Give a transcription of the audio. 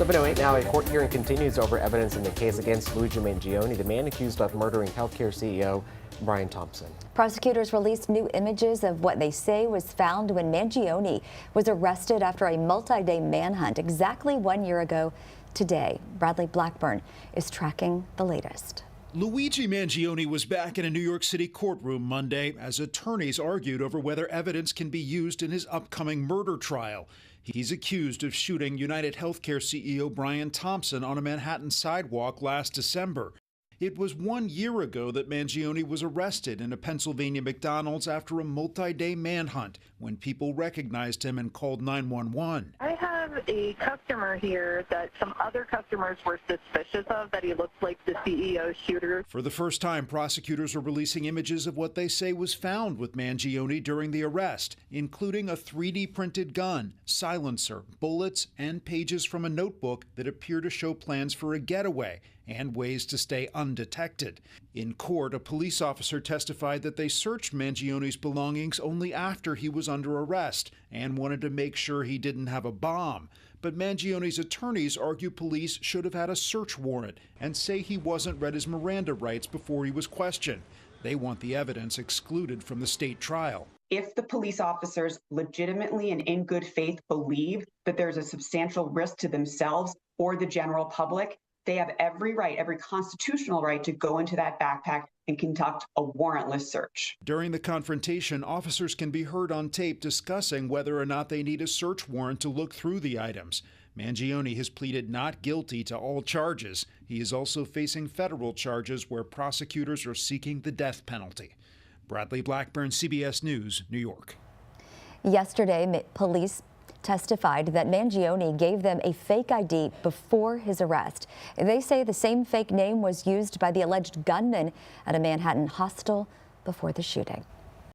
7:08 now, a court hearing continues over evidence in the case against Luigi Mangione, the man accused of murdering healthcare CEO Brian Thompson. Prosecutors released new images of what they say was found when Mangione was arrested after a multi-day manhunt exactly 1 year ago today. Bradley Blackburn is tracking the latest. Luigi Mangione was back in a New York City courtroom Monday as attorneys argued over whether evidence can be used in his upcoming murder trial. He's accused of shooting United Healthcare CEO Brian Thompson on a Manhattan sidewalk last December. It was 1 year ago that Mangione was arrested in a Pennsylvania McDonald's after a multi-day manhunt when people recognized him and called 911. I have a customer here that some other customers were suspicious of, that he looked like the CEO shooter. For the first time, prosecutors are releasing images of what they say was found with Mangione during the arrest, including a 3D printed gun, silencer, bullets, and pages from a notebook that appear to show plans for a getaway and ways to stay undetected. In court, a police officer testified that they searched Mangione's belongings only after he was under arrest and wanted to make sure he didn't have a bomb. But Mangione's attorneys argue police should have had a search warrant and say he wasn't read his Miranda rights before he was questioned. They want the evidence excluded from the state trial. If the police officers legitimately and in good faith believe that there's a substantial risk to themselves or the general public, they have every right, every constitutional right, to go into that backpack and conduct a warrantless search. During the confrontation, officers can be heard on tape discussing whether or not they need a search warrant to look through the items. Mangione has pleaded not guilty to all charges. He is also facing federal charges where prosecutors are seeking the death penalty. Bradley Blackburn, CBS News, New York. Yesterday, police testified that Mangione gave them a fake ID before his arrest. They say the same fake name was used by the alleged gunman at a Manhattan hostel before the shooting.